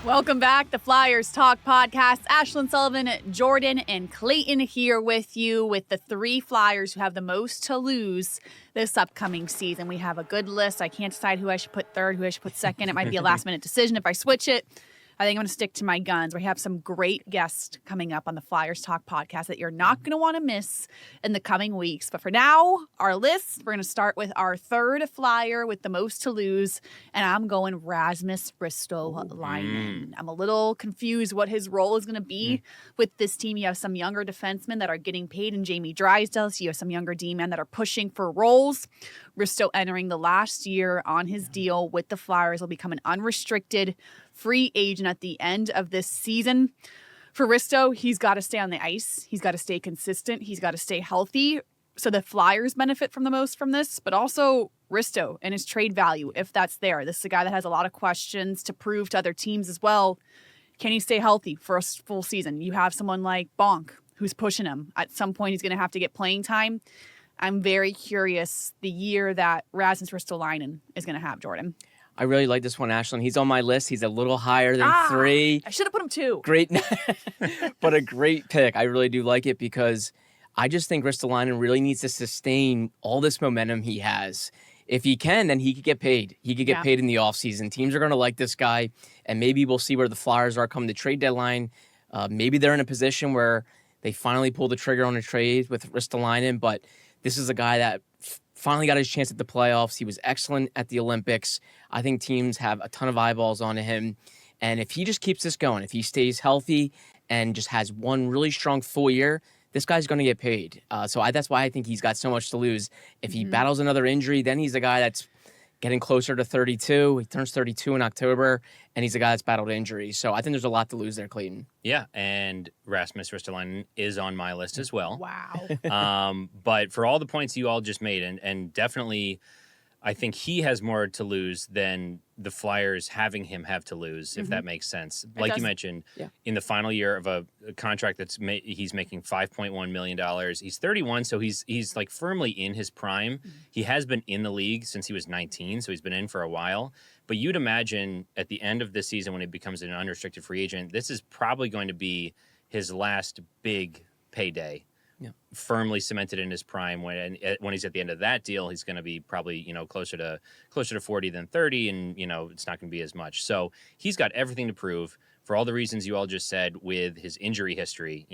Welcome back, the Flyers Talk Podcast. Ashlyn Sullivan, Jordan, and Clayton here with you with the three Flyers who have the most to lose this upcoming season. We have a good list. I can't decide who I should put third, who I should put second. It might be a last-minute decision if I switch it. I think I'm going to stick to my guns. We have some great guests coming up on the Flyers Talk Podcast that you're not going to want to miss in the coming weeks. But for now, our list, we're going to start with our third Flyer with the most to lose, and I'm going Rasmus Ristolainen. I'm a little confused what his role is going to be with this team. You have some younger defensemen that are getting paid in Jamie Drysdale. So you have some younger D-men that are pushing for roles. Risto entering the last year on his deal with the Flyers will become an unrestricted free agent at the end of this season. For Risto, he's got to stay on the ice. He's got to stay consistent. He's got to stay healthy. So the Flyers benefit from the most from this, but also Risto and his trade value, if that's there. This is a guy that has a lot of questions to prove to other teams as well. Can he stay healthy for a full season? You have someone like Bonk who's pushing him. At some point, he's going to have to get playing time. I'm very curious the year that Rasmus Ristolainen is going to have, Jordan. I really like this one, Ashlyn. He's on my list. He's a little higher than 3. I should have put him 2. Great, but a great pick. I really do like it because I just think Ristolainen really needs to sustain all this momentum he has. If he can, then he could get paid. He could get paid in the offseason. Teams are going to like this guy, and maybe we'll see where the Flyers are come the trade deadline. Maybe they're in a position where they finally pull the trigger on a trade with Ristolainen, but this is a guy that finally got his chance at the playoffs. He was excellent at the Olympics. I think teams have a ton of eyeballs on him. And if he just keeps this going, if he stays healthy and just has one really strong full year, this guy's going to get paid. That's why I think he's got so much to lose. If he battles another injury, then he's a guy that's getting closer to 32. He turns 32 in October, and he's a guy that's battled injuries. So I think there's a lot to lose there, Clayton. Yeah, and Rasmus Ristolainen is on my list as well. Wow. But for all the points you all just made, and definitely I think he has more to lose than the Flyers having him have to lose, if that makes sense. Like you mentioned, in the final year of a contract he's making $5.1 million. He's 31, so he's like firmly in his prime. He has been in the league since he was 19, so he's been in for a while. But you'd imagine at the end of this season when he becomes an unrestricted free agent, this is probably going to be his last big payday. Yeah. Firmly cemented in his prime. When he's at the end of that deal, he's going to be probably closer to 40 than 30, and it's not going to be as much. So he's got everything to prove for all the reasons you all just said with his injury history.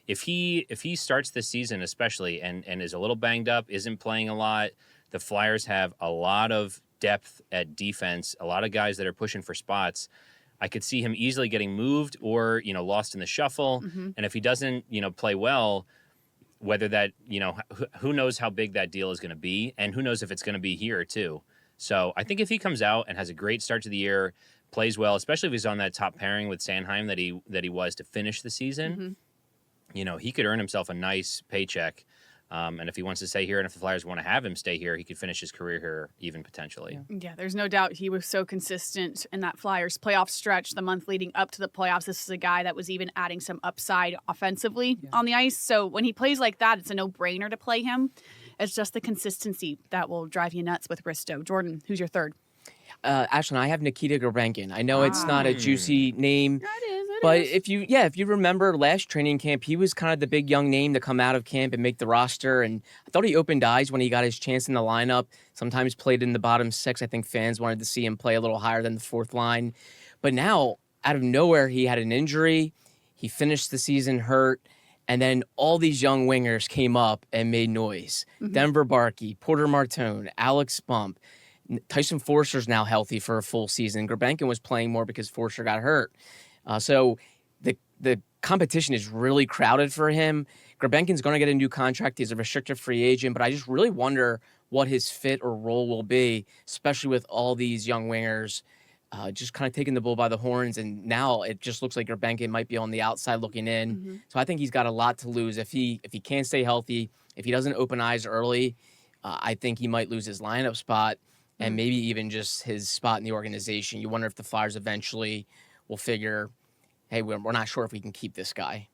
If he starts this season especially and is a little banged up, isn't playing a lot, the Flyers have a lot of depth at defense, a lot of guys that are pushing for spots. I could see him easily getting moved or lost in the shuffle, and if he doesn't play well, whether that, who knows how big that deal is going to be, and who knows if it's going to be here too. So I think if he comes out and has a great start to the year, plays well, especially if he's on that top pairing with Sanheim that he was to finish the season, he could earn himself a nice paycheck. And if he wants to stay here and if the Flyers want to have him stay here, he could finish his career here even potentially. Yeah, there's no doubt he was so consistent in that Flyers playoff stretch, the month leading up to the playoffs. This is a guy that was even adding some upside offensively on the ice. So when he plays like that, it's a no-brainer to play him. It's just the consistency that will drive you nuts with Risto. Jordan, who's your third? Ashlyn, I have Nikita Gorbenkin. I know it's not a juicy name. But if you remember last training camp, he was kind of the big young name to come out of camp and make the roster. And I thought he opened eyes when he got his chance in the lineup. Sometimes played in the bottom 6. I think fans wanted to see him play a little higher than the 4th line. But now, out of nowhere, he had an injury. He finished the season hurt. And then all these young wingers came up and made noise. Denver Barkey, Porter Martone, Alex Bump. Tyson Forster's now healthy for a full season. Gorbenkin was playing more because Forster got hurt. So the competition is really crowded for him. Gorbenkin's going to get a new contract. He's a restricted free agent, but I just really wonder what his fit or role will be, especially with all these young wingers just kind of taking the bull by the horns. And now it just looks like Gorbenkin might be on the outside looking in. So I think he's got a lot to lose. If he can't stay healthy, if he doesn't open eyes early, I think he might lose his lineup spot and maybe even just his spot in the organization. You wonder if the Flyers eventually will figure, hey, we're not sure if we can keep this guy.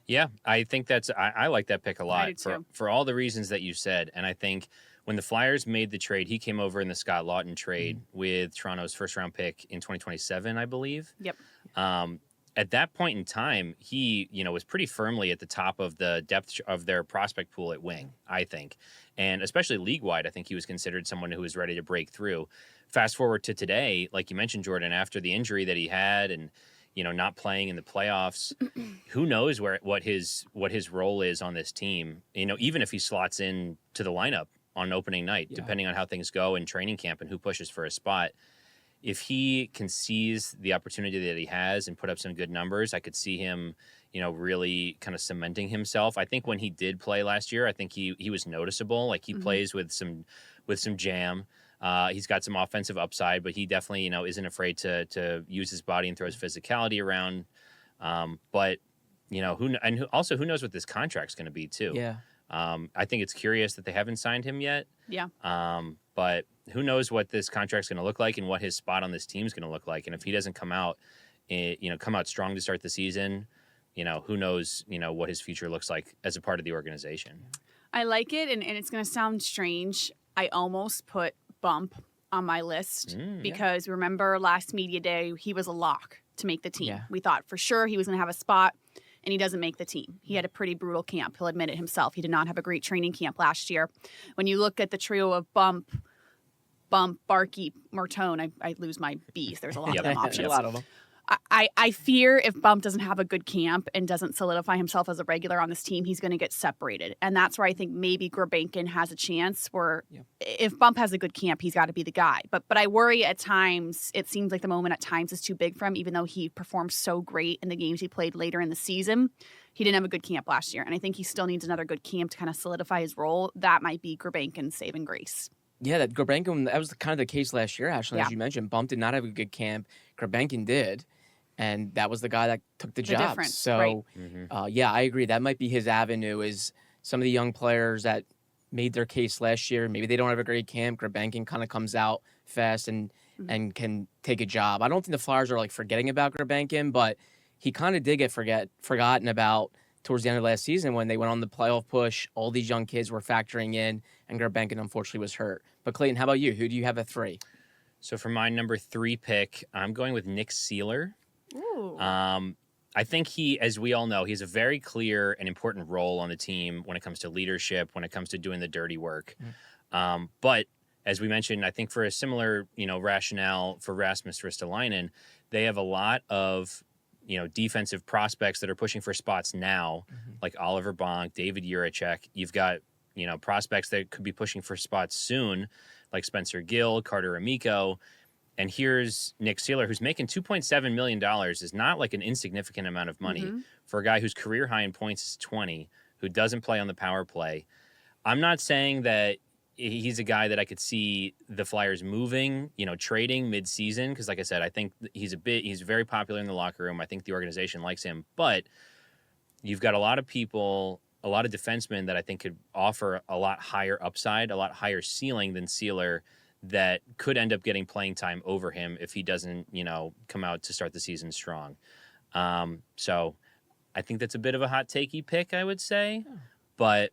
Yeah, I think I like that pick a lot do for too. all the reasons that you said. And I think when the Flyers made the trade, he came over in the Scott Lawton trade with Toronto's first round pick in 2027, I believe. Yep. Um, at that point in time, he, was pretty firmly at the top of the depth of their prospect pool at wing, I think. And especially league wide, I think he was considered someone who was ready to break through. Fast forward to today, like you mentioned, Jordan, after the injury that he had and, not playing in the playoffs, who knows what his role is on this team, even if he slots in to the lineup on opening night, depending on how things go in training camp and who pushes for a spot. If he can seize the opportunity that he has and put up some good numbers, I could see him, really kind of cementing himself. I think when he did play last year, I think he was noticeable. Like he plays with some jam. He's got some offensive upside, but he definitely, isn't afraid to use his body and throw his physicality around. But who knows what this contract's going to be too. Yeah. I think it's curious that they haven't signed him yet. Yeah. But who knows what this contract's going to look like and what his spot on this team is going to look like. And if he doesn't come out strong to start the season, who knows, what his future looks like as a part of the organization. I like it, and it's going to sound strange. I almost put Bump on my list because remember last media day, he was a lock to make the team. Yeah. We thought for sure he was going to have a spot, and he doesn't make the team. He had a pretty brutal camp. He'll admit it himself. He did not have a great training camp last year. When you look at the trio of Bump, Barkey, Martone, I lose my B's. There's a lot of them options. A lot of them. I fear if Bump doesn't have a good camp and doesn't solidify himself as a regular on this team, he's going to get separated. And that's where I think maybe Gurbankin has a chance where if Bump has a good camp, he's got to be the guy. But I worry at times, it seems like the moment at times is too big for him, even though he performed so great in the games he played later in the season. He didn't have a good camp last year. And I think he still needs another good camp to kind of solidify his role. That might be Gurbankin's saving grace. Yeah, that Gurbankin, that was kind of the case last year, Ashlyn, as you mentioned. Bump did not have a good camp. Gurbankin did. And that was the guy that took the job. Difference, so, I agree. That might be his avenue is some of the young players that made their case last year. Maybe they don't have a great camp. Gurbankin kind of comes out fast and can take a job. I don't think the Flyers are forgetting about Gurbankin, but he kind of did get forgotten about towards the end of last season when they went on the playoff push. All these young kids were factoring in, and Gurbankin unfortunately was hurt. But Clayton, how about you? Who do you have at 3? So for my number 3 pick, I'm going with Nick Seeler. Ooh. I think he, as we all know, he has a very clear and important role on the team when it comes to leadership, when it comes to doing the dirty work. But as we mentioned, I think for a similar, rationale for Rasmus Ristolainen, they have a lot of, defensive prospects that are pushing for spots now, like Oliver Bonk, David Jiricek. You've got, prospects that could be pushing for spots soon, like Spencer Gill, Carter Amico. And here's Nick Seeler, who's making $2.7 million, is not like an insignificant amount of money for a guy whose career high in points is 20, who doesn't play on the power play. I'm not saying that he's a guy that I could see the Flyers moving, trading mid-season, because like I said, I think he's very popular in the locker room. I think the organization likes him. But you've got a lot of people, a lot of defensemen that I think could offer a lot higher upside, a lot higher ceiling than Seeler, that could end up getting playing time over him if he doesn't, come out to start the season strong. So I think that's a bit of a hot takey pick, I would say. But,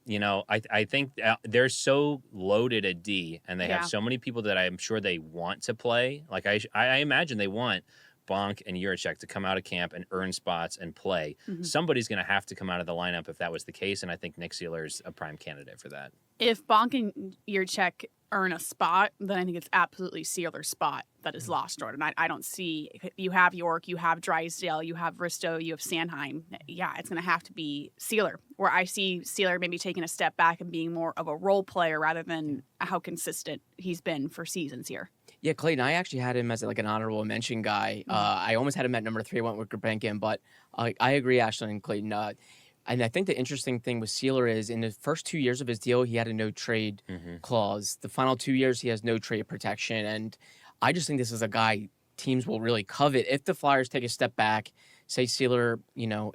I think they're so loaded at D, and they have so many people that I'm sure they want to play. Like I imagine they want Bonk and Jiricek to come out of camp and earn spots and play. Somebody's going to have to come out of the lineup if that was the case, and I think Nick Seeler's a prime candidate for that. If Bonk and Jiricek earn a spot, then I think it's absolutely Sealer's spot that is lost, Jordan. I don't see, you have York, you have Drysdale, you have Risto, you have Sanheim. Yeah, it's going to have to be Seeler, where I see Seeler maybe taking a step back and being more of a role player rather than how consistent he's been for seasons here. Yeah, Clayton, I actually had him as an honorable mention guy. I almost had him at number 3. I went with Gurbankin, but I agree, Ashlyn and Clayton. And I think the interesting thing with Seeler is in the first 2 years of his deal, he had a no-trade clause. The final 2 years, he has no trade protection. And I just think this is a guy teams will really covet. If the Flyers take a step back, say Seeler,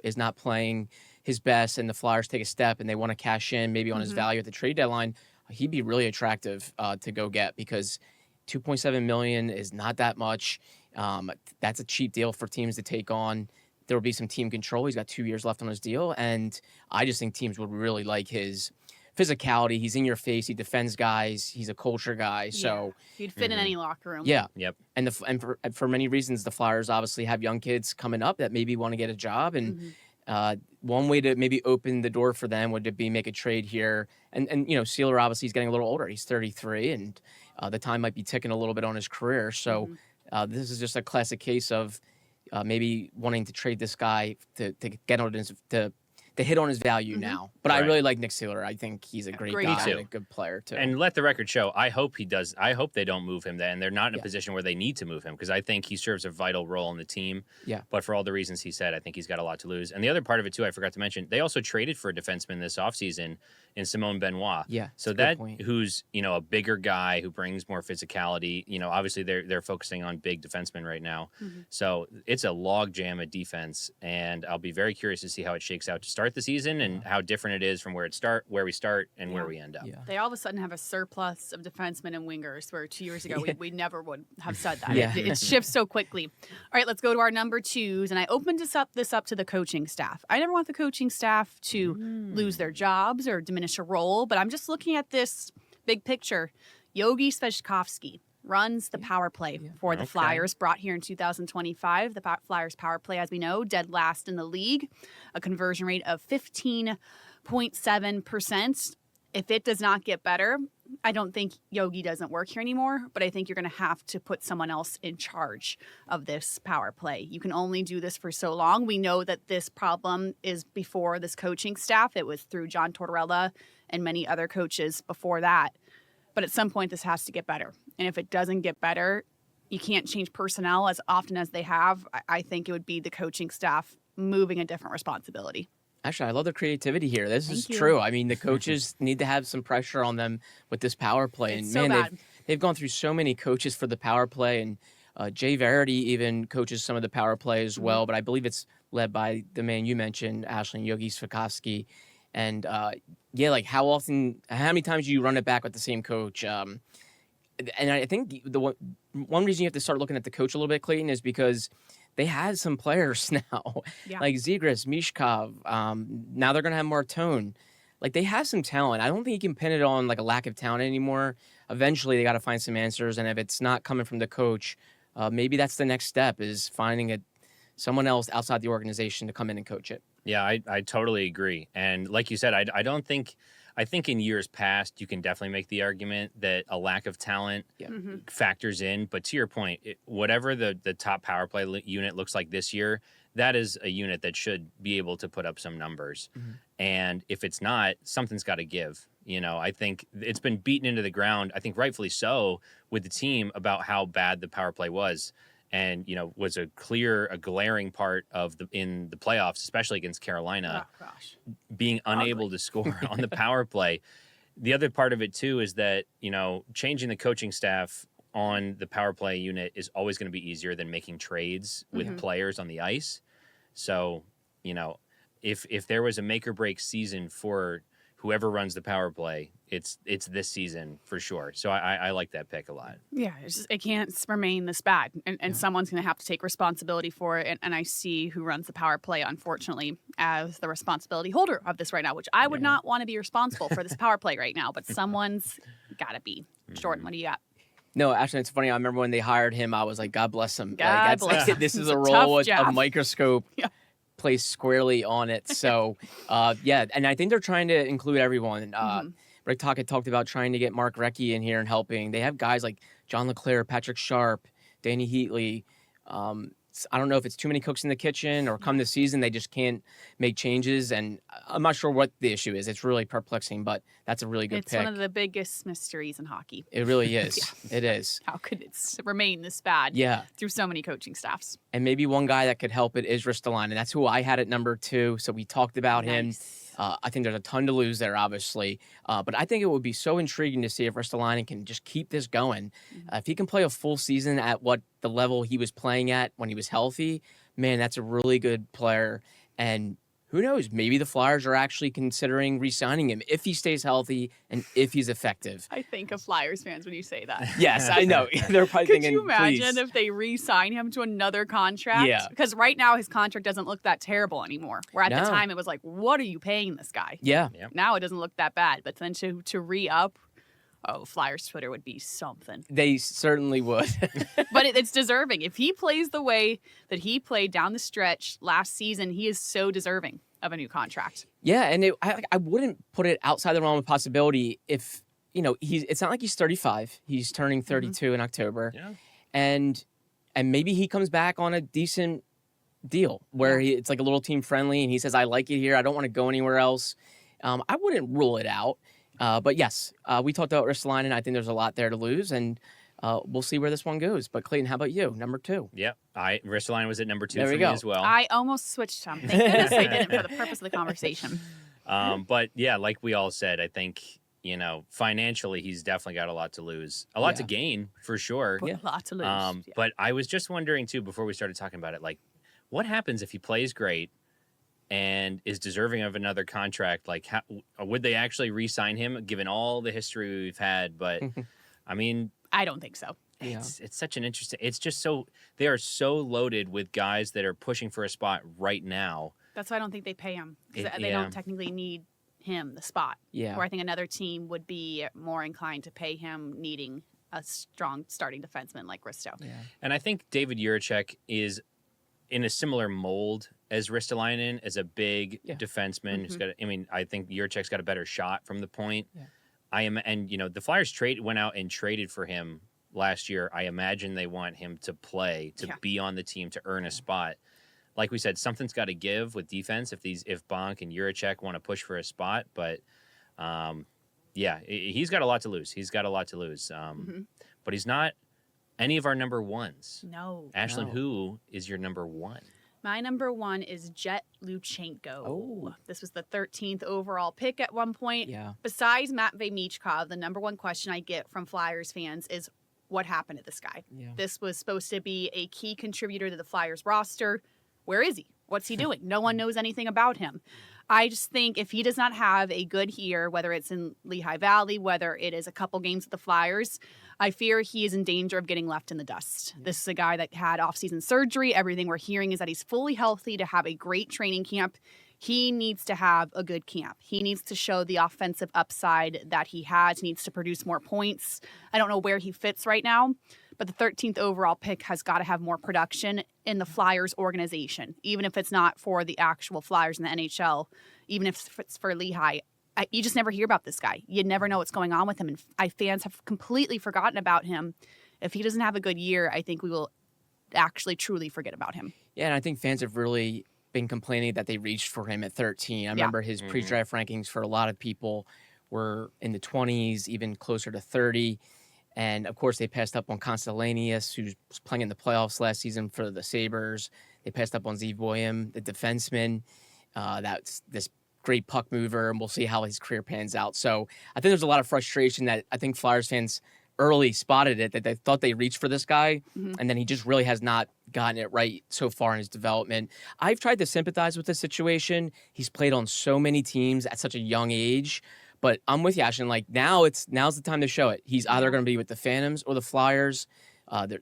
is not playing his best and the Flyers take a step and they want to cash in maybe on his value at the trade deadline, he'd be really attractive to go get because $2.7 million is not that much. That's a cheap deal for teams to take on. there will be some team control. He's got 2 years left on his deal, and I just think teams would really like his physicality. He's in your face. He defends guys. He's a culture guy. So he'd fit in any locker room. Yeah. Yep. And for many reasons, the Flyers obviously have young kids coming up that maybe want to get a job, and one way to maybe open the door for them would be make a trade here. And Sealer obviously he's getting a little older. He's 33, and the time might be ticking a little bit on his career. So this is just a classic case of maybe wanting to trade this guy to get on his to hit on his value now. But I really like Nick Sealer. I think he's a great guy and a good player too. And let the record show, I hope he does. I hope they don't move him then. They're not in a position where they need to move him, because I think he serves a vital role in the team. Yeah. But for all the reasons he said, I think he's got a lot to lose. And the other part of it too, I forgot to mention, they also traded for a defenseman this offseason in Simone Benoit. Yeah. So who's, a bigger guy who brings more physicality. Obviously they're focusing on big defensemen right now. So it's a log jam of defense, and I'll be very curious to see how it shakes out to start the season and how different it is from where we start and where we end up. Yeah. They all of a sudden have a surplus of defensemen and wingers, where 2 years ago we never would have said that. It shifts so quickly. All right, let's go to our number twos. And I opened this up to the coaching staff. I never want the coaching staff to lose their jobs or diminish a role, but I'm just looking at this big picture. Yogi Sveshkovsky runs the power play for the Flyers, brought here in 2025. The Flyers power play, as we know, dead last in the league, a conversion rate of 15.7%. If it does not get better, I don't think Yogi doesn't work here anymore, but I think you're going to have to put someone else in charge of this power play. You can only do this for so long. We know that this problem is before this coaching staff. It was through John Tortorella and many other coaches before that. But at some point, this has to get better. And if it doesn't get better, you can't change personnel as often as they have. I think it would be the coaching staff moving a different responsibility. Actually, I love the creativity here. This is true. I mean, the coaches need to have some pressure on them with this power play. It's and so bad. They've gone through so many coaches for the power play, and Jay Verity even coaches some of the power play as well. But I believe it's led by the man you mentioned, Ashlyn Yogi Svekowski. And how many times do you run it back with the same coach? And I think the one reason you have to start looking at the coach a little bit, Clayton, is because they had some players now, like Zegras, Mishkov. Now they're going to have Martone. Like, they have some talent. I don't think you can pin it on like a lack of talent anymore. Eventually, they got to find some answers. And if it's not coming from the coach, maybe that's the next step, is finding someone else outside the organization to come in and coach it. Yeah, I totally agree. And like you said, I think in years past, you can definitely make the argument that a lack of talent factors in. But to your point, whatever the top power play unit looks like this year, that is a unit that should be able to put up some numbers. And if it's not, something's got to give. I think it's been beaten into the ground, I think rightfully so, with the team about how bad the power play was. And, was a glaring part in the playoffs, especially against Carolina, being unable to score on the power play. The other part of it, too, is that, changing the coaching staff on the power play unit is always going to be easier than making trades with players on the ice. So, if there was a make or break season for whoever runs the power play, it's this season for sure. So I like that pick a lot. Yeah, it can't remain this bad, and someone's going to have to take responsibility for it. And I see who runs the power play, unfortunately, as the responsibility holder of this right now, which I would not want to be responsible for this power play right now, but someone's got to be. Jordan, what do you got? No, actually, it's funny. I remember when they hired him, I was like, God bless him. God bless him. This is a It's a role with tough a job. microscope placed squarely on it. So, and I think they're trying to include everyone. Rick Tocchet talked about trying to get Mark Recchi in here and helping. They have guys like John LeClaire, Patrick Sharp, Danny Heatley. I don't know if it's too many cooks in the kitchen or come this season, they just can't make changes. And I'm not sure what the issue is. It's really perplexing, but that's a really good pick. It's one of the biggest mysteries in hockey. It really is. It is. How could it remain this bad through so many coaching staffs? And maybe one guy that could help it is Ristolainen, and that's who I had at number 2. So we talked about him. I think there's a ton to lose there, obviously. But I think it would be so intriguing to see if Ristolainen can just keep this going. If he can play a full season at what the level he was playing at when he was healthy, man, that's a really good player. And who knows? Maybe the Flyers are actually considering re-signing him if he stays healthy and if he's effective. I think of Flyers fans when you say that. Yes, I know. They're probably thinking, Could you imagine please. if they re-sign him to another contract? Yeah. Because right now his contract doesn't look that terrible anymore. Where at the time it was like, what are you paying this guy? Yeah. Yep. Now it doesn't look that bad. But then to re-up, Flyers Twitter would be something. They certainly would. But it's deserving. If he plays the way that he played down the stretch last season, he is so deserving of a new contract. Yeah, and I wouldn't put it outside the realm of possibility if, it's not like he's 35. He's turning 32 in October. Yeah. And maybe he comes back on a decent deal where it's like a little team friendly and he says, I like it here. I don't want to go anywhere else. I wouldn't rule it out. But yes, we talked about Ristolainen. I think there's a lot there to lose, and we'll see where this one goes. But Clayton, how about you? Number 2. Yep. Ristolainen was at number 2 There for we me go. as well. I almost switched him. Thank goodness I didn't for the purpose of the conversation. But yeah, like we all said, I think, financially he's definitely got a lot to lose. A lot to gain, for sure. A lot to lose. But I was just wondering, too, before we started talking about it, like, what happens if he plays great and is deserving of another contract? Like, would they actually re-sign him, given all the history we've had? But, I mean... I don't think so. It's such an interesting... It's just so... They are so loaded with guys that are pushing for a spot right now. That's why I don't think they pay him. Because they don't technically need him, the spot. Yeah. Where I think another team would be more inclined to pay him, needing a strong starting defenseman like Risto. Yeah. And I think David Jiricek is in a similar mold as Ristolainen, as a big defenseman who's got... I think Jiricek's got a better shot from the point. Yeah. The Flyers went out and traded for him last year. I imagine they want him to play, to be on the team, to earn a spot. Like we said, something's got to give with defense if Bonk and Jiricek want to push for a spot. But he's got a lot to lose. But he's not any of our number ones. No. Ashlyn, who is your number 1? My number 1 is Jet Luchenko. Oh. This was the 13th overall pick at one point. Yeah. Besides Matvei Michkov, the number 1 question I get from Flyers fans is, what happened to this guy? Yeah. This was supposed to be a key contributor to the Flyers roster. Where is he? What's he doing? No one knows anything about him. I just think if he does not have a good year, whether it's in Lehigh Valley, whether it is a couple games with the Flyers, I fear he is in danger of getting left in the dust. This is a guy that had off-season surgery. Everything we're hearing is that he's fully healthy to have a great training camp. He needs to have a good camp. He needs to show the offensive upside that he has. He needs to produce more points. I don't know where he fits right now, but the 13th overall pick has got to have more production in the Flyers organization, even if it's not for the actual Flyers in the NHL, even if it's for Lehigh. You just never hear about this guy. You never know what's going on with him, and fans have completely forgotten about him. If he doesn't have a good year, I think we will actually truly forget about him. Yeah, and I think fans have really been complaining that they reached for him at 13. I remember his pre-draft rankings for a lot of people were in the 20s, even closer to 30. And, of course, they passed up on Constellanius, who was playing in the playoffs last season for the Sabres. They passed up on Zeev Boyum, the defenseman. That's this great puck mover, and we'll see how his career pans out. So I think there's a lot of frustration that I think Flyers fans early spotted it, that they thought they reached for this guy, and then he just really has not gotten it right so far in his development. I've tried to sympathize with this situation. He's played on so many teams at such a young age. But I'm with you, Ashlyn. Like, now's the time to show it. He's either going to be with the Phantoms or the Flyers.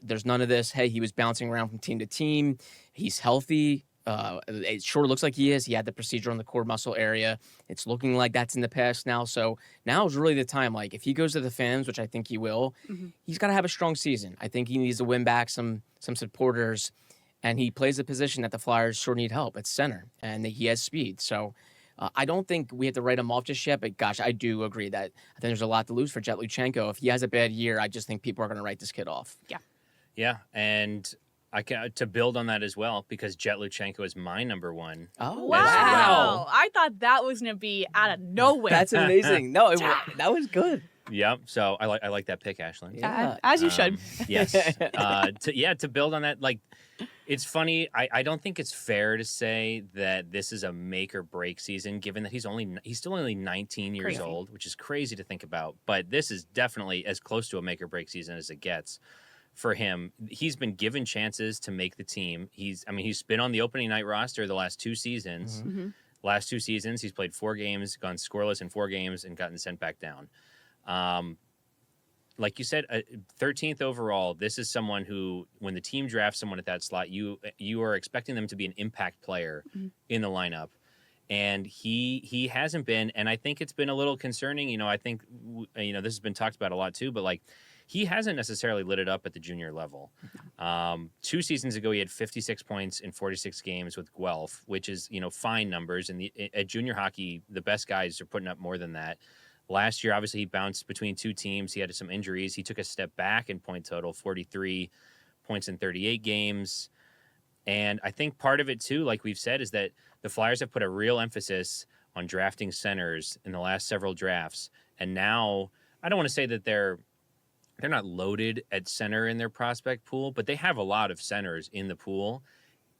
There's none of this, hey, he was bouncing around from team to team. He's healthy. It sure looks like he is. He had the procedure on the core muscle area. It's looking like that's in the past now. So now is really the time. Like, if he goes to the Phantoms, which I think he will, he's got to have a strong season. I think he needs to win back some supporters. And he plays a position that the Flyers sure need help at center. And he has speed. So I don't think we have to write him off just yet, but gosh, I do agree that I think there's a lot to lose for Jet Luchenko. If he has a bad year, I just think people are going to write this kid off. Yeah. Yeah, and to build on that as well, because Jet Luchenko is my number 1. Oh, wow. I thought that was going to be out of nowhere. That's amazing. No, that was good. Yep. So I like that pick, Ashlyn. Yeah. As you should. Yes. To build on that, like, it's funny. I don't think it's fair to say that this is a make or break season, given that he's still only 19 years old, which is crazy to think about. But this is definitely as close to a make or break season as it gets for him. He's been given chances to make the team. He's been on the opening night roster the last 2 seasons. Last 2 seasons, he's played 4 games, gone scoreless in 4 games, and gotten sent back down. Like you said, 13th overall, this is someone who, when the team drafts someone at that slot, you are expecting them to be an impact player in the lineup. And he hasn't been, and I think it's been a little concerning. I think, this has been talked about a lot too, but like, he hasn't necessarily lit it up at the junior level. 2 seasons ago, he had 56 points in 46 games with Guelph, which is, fine numbers. And at junior hockey, the best guys are putting up more than that. Last year, obviously, he bounced between 2 teams. He had some injuries. He took a step back in point total, 43 points in 38 games. And I think part of it, too, like we've said, is that the Flyers have put a real emphasis on drafting centers in the last several drafts. And now, I don't want to say that they're not loaded at center in their prospect pool, but they have a lot of centers in the pool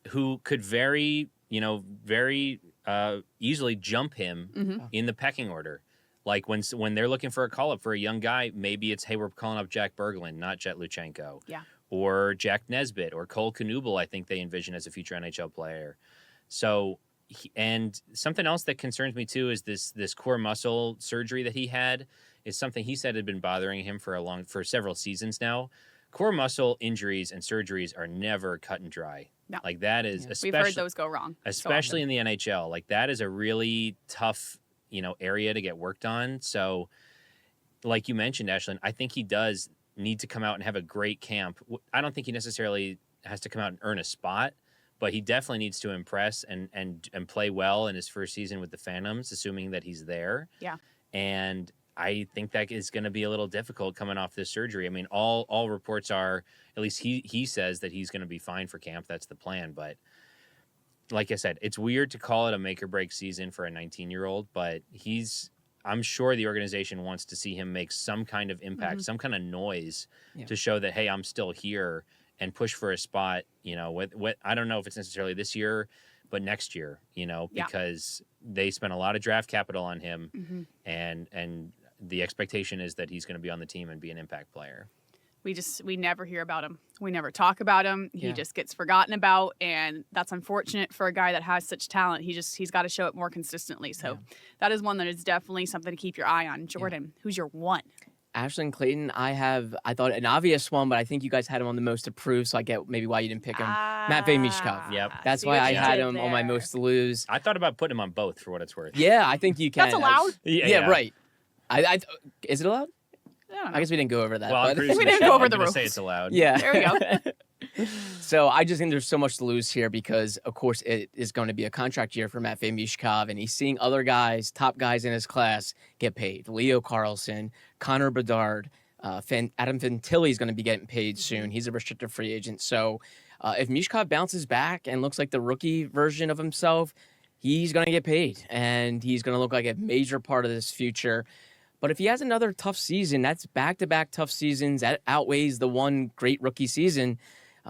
who could very easily jump him in the pecking order. Like when they're looking for a call-up for a young guy, maybe it's, hey, we're calling up Jack Berglund, not Jet Luchenko. Yeah. Or Jack Nesbitt or Cole Knuble, I think they envision as a future NHL player. So, and something else that concerns me too is this core muscle surgery that he had is something he said had been bothering him for several seasons now. Core muscle injuries and surgeries are never cut and dry. No. Like that is, especially, we've heard those go wrong. Especially in the NHL. Like that is a really tough area to get worked on. So like you mentioned, Ashlyn, I think he does need to come out and have a great camp. I don't think he necessarily has to come out and earn a spot, but he definitely needs to impress and play well in his first season with the Phantoms, assuming that he's there. Yeah. And I think that is going to be a little difficult coming off this surgery. I mean, all reports are, at least he says that he's going to be fine for camp. That's the plan. But like I said, it's weird to call it a make or break season for a 19-year-old, but I'm sure the organization wants to see him make some kind of impact, some kind of noise to show that, hey, I'm still here and push for a spot, I don't know if it's necessarily this year, but next year, because they spent a lot of draft capital on him and the expectation is that he's going to be on the team and be an impact player. We never hear about him. We never talk about him. He just gets forgotten about, and that's unfortunate for a guy that has such talent. He's got to show it more consistently. So that is one that is definitely something to keep your eye on. Jordan, who's your one? Ashlyn Clayton, I thought an obvious one, but I think you guys had him on the most approved, so I get maybe why you didn't pick him. Matvei Mishkov. Yep. That's why I had him on my most to lose. I thought about putting him on both for what it's worth. Yeah, I think you can. That's allowed? Yeah, right. Is it allowed? I guess we didn't go over that. Well, we didn't go over the rules. Say it's allowed. Yeah. There we go. So I just think there's so much to lose here because, of course, it is going to be a contract year for Matvei Mishkov, and he's seeing other guys, top guys in his class, get paid. Leo Carlson, Connor Bedard, Adam Fantilli is going to be getting paid soon. He's a restricted free agent. So if Mishkov bounces back and looks like the rookie version of himself, he's going to get paid, and he's going to look like a major part of this future. But if he has another tough season, that's back-to-back tough seasons, that outweighs the one great rookie season.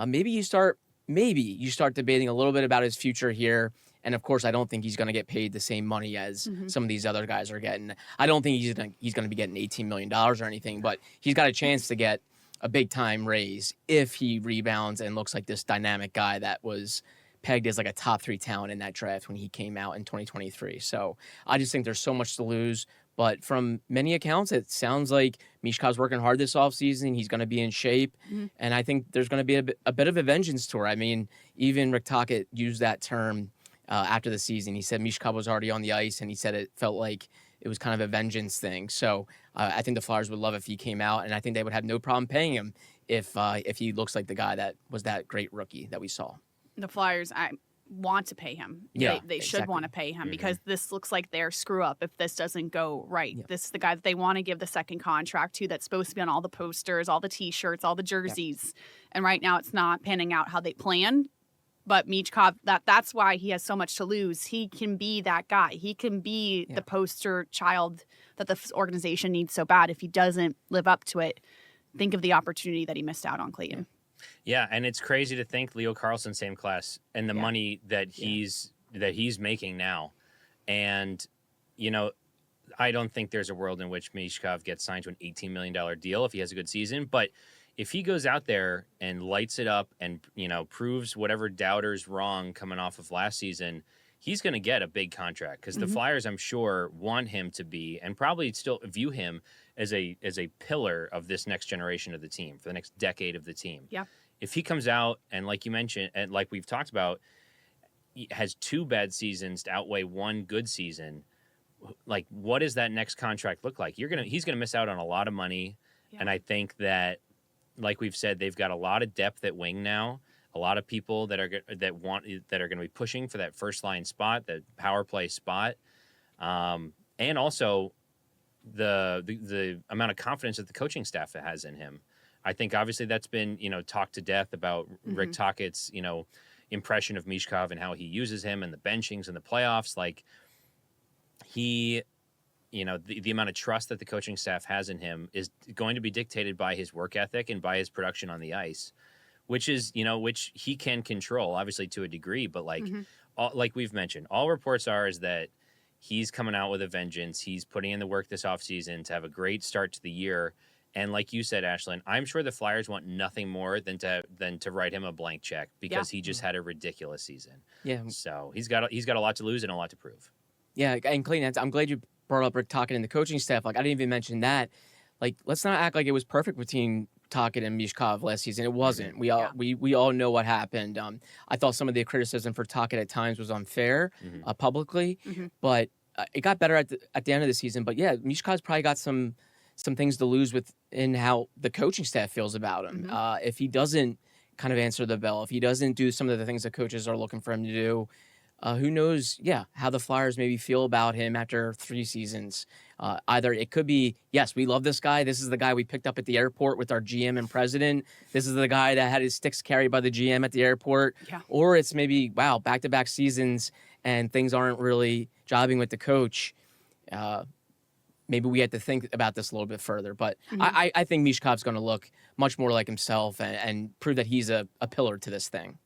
Maybe you start debating a little bit about his future here. And of course, I don't think he's going to get paid the same money as some of these other guys are getting. I don't think he's going to be getting $18 million or anything, but he's got a chance to get a big-time raise if he rebounds and looks like this dynamic guy that was pegged as like a top 3 talent in that draft when he came out in 2023. So I just think there's so much to lose. But from many accounts, it sounds like Mishkov's working hard this offseason. He's going to be in shape. And I think there's going to be a bit of a vengeance tour. I mean, even Rick Tocchet used that term after the season. He said Mishkov was already on the ice, and he said it felt like it was kind of a vengeance thing. So I think the Flyers would love if he came out, and I think they would have no problem paying him if he looks like the guy that was that great rookie that we saw. The Flyers, want to pay him. Yeah, they should want to pay him because this looks like their screw up if this doesn't go right. Yep. This is the guy that they want to give the second contract to that's supposed to be on all the posters, all the T-shirts, all the jerseys. Yep. And right now it's not panning out how they planned. But Michkov, that's why he has so much to lose. He can be that guy. He can be the poster child that the organization needs so bad. If he doesn't live up to it, think of the opportunity that he missed out on, Clayton. Yeah, and it's crazy to think Leo Carlson, same class, and the money that he's making now. And, I don't think there's a world in which Mishkov gets signed to an $18 million deal if he has a good season. But if he goes out there and lights it up and, proves whatever doubters wrong coming off of last season, he's going to get a big contract because the Flyers, I'm sure, want him to be and probably still view him as a pillar of this next generation of the team for the next decade of the team. Yeah. If he comes out and like you mentioned, and like we've talked about, he has 2 bad seasons to outweigh 1 good season, like what does that next contract look like? He's gonna miss out on a lot of money. Yeah. And I think that, like we've said, they've got a lot of depth at wing now. A lot of people that are going to be pushing for that first line spot, that power play spot, and also the amount of confidence that the coaching staff has in him. I think obviously that's been talked to death about Rick Tocchet's impression of Mishkov and how he uses him and the benchings and the playoffs. Like he, the amount of trust that the coaching staff has in him is going to be dictated by his work ethic and by his production on the ice. Which is, which he can control, obviously, to a degree. But like we've mentioned, all reports is that he's coming out with a vengeance. He's putting in the work this offseason to have a great start to the year. And like you said, Ashlyn, I'm sure the Flyers want nothing more than to write him a blank check because he just had a ridiculous season. Yeah. So he's got a lot to lose and a lot to prove. Yeah, and Clayton, I'm glad you brought up Rick Tocchet and the coaching staff. Like, I didn't even mention that. Like, let's not act like it was perfect between Tocchet and Mishkov last season. It wasn't. We all know what happened. I thought some of the criticism for Tocchet at times was unfair publicly, but it got better at the end of the season. But yeah, Mishkov's probably got some things to lose in how the coaching staff feels about him. If he doesn't kind of answer the bell, if he doesn't do some of the things that coaches are looking for him to do, who knows, how the Flyers maybe feel about him after 3 seasons. Either it could be, yes, we love this guy. This is the guy we picked up at the airport with our GM and president. This is the guy that had his sticks carried by the GM at the airport. Yeah. Or it's maybe, wow, back-to-back seasons and things aren't really jobbing with the coach. Maybe we had to think about this a little bit further. But I think Mishkov's going to look much more like himself and prove that he's a pillar to this thing.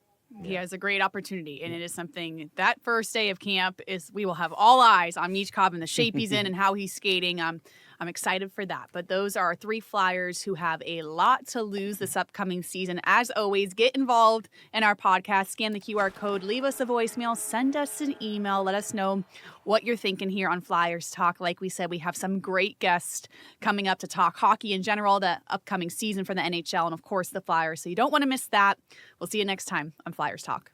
He has a great opportunity, and it is something that first day of camp we will have all eyes on Mishkov and the shape he's in and how he's skating. I'm excited for that. But those are 3 Flyers who have a lot to lose this upcoming season. As always, get involved in our podcast. Scan the QR code. Leave us a voicemail. Send us an email. Let us know what you're thinking here on Flyers Talk. Like we said, we have some great guests coming up to talk hockey in general, the upcoming season for the NHL, and, of course, the Flyers. So you don't want to miss that. We'll see you next time on Flyers Talk.